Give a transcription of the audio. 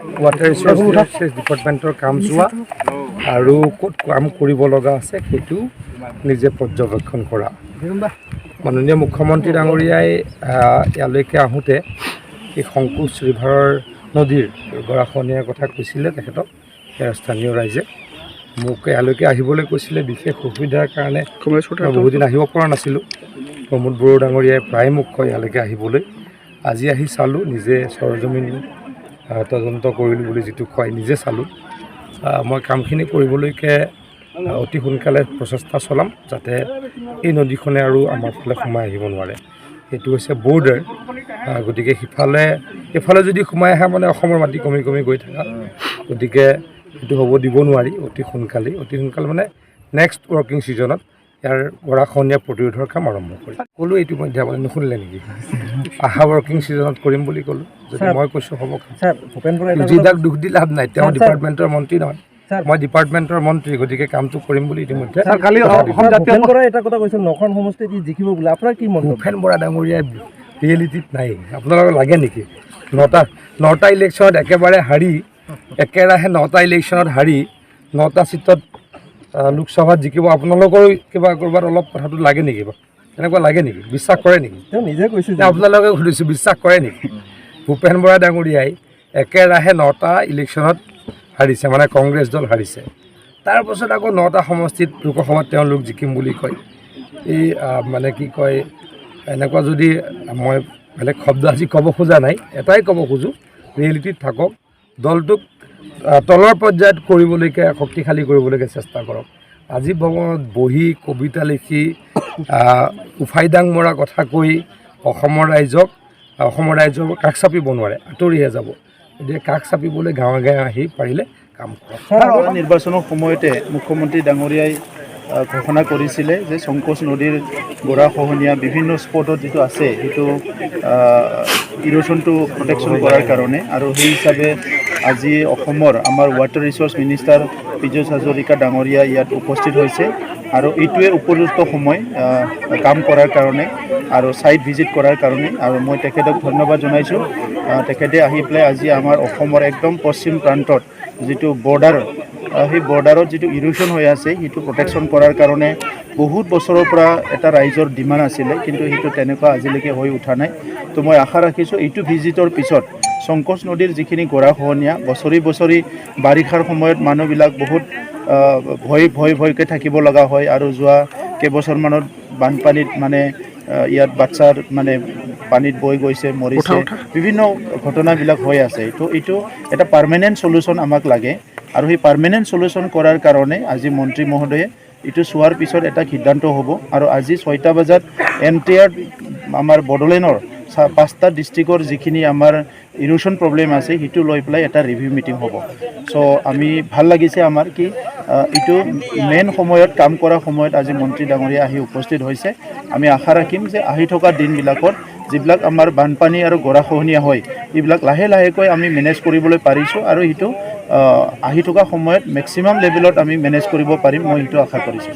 Water resources ডিপাৰ্টমেণ্টৰ কাম চোৱা আৰু ক'ত কাম কৰিব লগা আছে সেইটো নিজে পৰ্যবেক্ষণ কৰা। মাননীয় মুখ্যমন্ত্ৰী ডাঙৰীয়াই ইয়ালৈকে আহোঁতে এই সংকোচ ৰিভাৰৰ নদীৰ গৰাখহনীয়াৰ কথা কৈছিলে তেখেতক স্থানীয় ৰাইজে। মোক ইয়ালৈকে আহিবলৈ কৈছিলে বিশেষ অসুবিধাৰ কাৰণে বহুদিন আহিব পৰা নাছিলোঁ। প্ৰমোদ বড়ো ডাঙৰীয়াই প্ৰায় মোক কয় ইয়ালৈকে আহিবলৈ। আজি আহি চালোঁ, নিজে সৰজমিন তদন্ত কৰিলোঁ বুলি যিটো কয় নিজে চালোঁ। মই কামখিনি কৰিবলৈকে অতি সোনকালে প্ৰচেষ্টা চলাম যাতে এই নদীখনে আৰু আমাৰ ফালে সোমাই আহিব নোৱাৰে। এইটো হৈছে বৰ্ডাৰ, গতিকে এইফালে যদি সোমাই আহে মানে অসমৰ মাটি কমি কমি গৈ থকা, গতিকে সেইটো হ'ব দিব নোৱাৰি। অতি সোনকালে মানে নেক্সট ৱৰ্কিং ছিজনত ইয়াৰ গৰাখহনীয়া প্ৰতিৰোধৰ কাম আৰম্ভ কৰিম। ক'লোঁ ইতিমধ্যে আপুনি নুশুনিলে নেকি? অহা ৱৰ্কিং ছিজনত কৰিম বুলি ক'লোঁ। যদি মই কৈছোঁ হ'ব, যিদাক দুখ দি লাভ নাই। তেওঁ ডিপাৰ্টমেণ্টৰ মন্ত্ৰী নহয়, মই ডিপাৰ্টমেণ্টৰ মন্ত্ৰী, গতিকে কামটো কৰিম বুলি ইতিমধ্যে। ভূপেন বৰা ডাঙৰীয়াই ৰিয়েলিটিত নাই। আপোনালোকক লাগে নেকি? নটা ইলেকশ্যনত একেবাৰে হাৰি, একেৰাহে 9টা ইলেকশ্যনত হাৰি 9টা ছিটত লোকসভাত জিকিব। আপোনালোকৰ কিবা ক'ৰবাত অলপ কথাটো লাগে নেকি বাৰু? এনেকুৱা লাগে নেকি? বিশ্বাস কৰে নেকি? নিজে কৈছোঁ, আপোনালোকে সুধিছোঁ বিশ্বাস কৰে নেকি? ভূপেন বৰা ডাঙৰীয়াই একেৰাহে 9টা ইলেকশ্যনত হাৰিছে, মানে কংগ্ৰেছ দল হাৰিছে। তাৰপাছত আকৌ 9টা সমষ্টিত লোকসভাত তেওঁলোক জিকিম বুলি কয়। এই মানে কি কয়, এনেকুৱা যদি মই বেলেগ শব্দ আজি ক'ব খোজা নাই, এটাই ক'ব খোজোঁ, ৰিয়েলিটিত থাকক, দলটোক তলৰ পৰ্যায়ত কৰিবলৈকে শক্তিশালী কৰিবলৈকে চেষ্টা কৰক। আজি ভৱনত বহি কবিতা লিখি উফাইদাং মৰা কথা কৈ অসমৰ ৰাইজক কাষ চাপিব নোৱাৰে, আঁতৰিহে যাব। গতিকে কাষ চাপিবলৈ গাঁৱে গাঁৱে আহি পাৰিলে কাম কৰক। নিৰ্বাচনৰ সময়তে মুখ্যমন্ত্ৰী ডাঙৰীয়াই ঘোষণা কৰিছিলে যে সংকোচ নদীৰ গৰাখহনীয়া বিভিন্ন স্পটত যিটো আছে সেইটো ইৰোশ্যনটো প্ৰটেকশ্যন কৰাৰ কাৰণে, আৰু সেই হিচাপে আজি অসমৰ আমাৰ water resource minister Piyush Hazarika ডাঙৰীয়া ইয়াত উপস্থিত হৈছে। আৰু এইটোৱে উপযুক্ত সময় কাম কৰাৰ কাৰণে আৰু ছাইট ভিজিট কৰাৰ কাৰণে, আৰু মই তেখেতক ধন্যবাদ জনাইছোঁ। তেখেতে আহি পেলাই আজি আমাৰ অসমৰ একদম পশ্চিম প্ৰান্তত যিটো বৰ্ডাৰ, সেই বৰ্ডাৰত যিটো ইৰোশ্যন হৈ আছে সেইটো প্ৰটেকশ্যন কৰাৰ কাৰণে বহুত বছৰৰ পৰা এটা ৰাইজৰ ডিমাণ্ড আছিলে, কিন্তু সেইটো তেনেকুৱা আজিলৈকে হৈ উঠা নাই। তো মই আশা ৰাখিছোঁ এইটো ভিজিটৰ পিছত সংকোচ নদীৰ যিখিনি গৰাখহনীয়া বছৰি বাৰিষাৰ সময়ত মানুহবিলাক বহুত ভয়কৈ থাকিব লগা হয়, আৰু যোৱা কেইবছৰমানত বানপানীত মানে ইয়াত বাচ্চাৰ মানে পানীত বৈ গৈছে, মৰিছে, বিভিন্ন ঘটনাবিলাক হৈ আছে। তো এইটো এটা পাৰ্মানেণ্ট চলিউশ্যন আমাক লাগে, আৰু সেই পাৰ্মানেণ্ট চলিউশ্যন কৰাৰ কাৰণে আজি মন্ত্ৰী মহোদয়ে এইটো চোৱাৰ পিছত এটা সিদ্ধান্ত হ'ব। আৰু আজি 6টা বজাত এনটায়াৰ আমাৰ বড়োলেণ্ডৰ 5টা ডিষ্ট্ৰিক্টৰ যিখিনি আমাৰ ইৰোশ্যন প্ৰব্লেম আছে সেইটো লৈ পেলাই এটা ৰিভিউ মিটিং হ'ব। চ' আমি ভাল লাগিছে আমাৰ কি এইটো মেইন সময়ত কাম কৰা সময়ত আজি মন্ত্ৰী ডাঙৰীয়া আহি উপস্থিত হৈছে। আমি আশা ৰাখিম যে আহি থকা দিনবিলাকত যিবিলাক আমাৰ বানপানী আৰু গৰাখহনীয়া হয় এইবিলাক লাহে লাহেকৈ আমি মেনেজ কৰিবলৈ পাৰিছোঁ, আৰু সেইটো আহি থকা সময়ত মেক্সিমাম লেভেলত আমি মেনেজ কৰিব পাৰিম, মই সেইটো আশা কৰিছোঁ।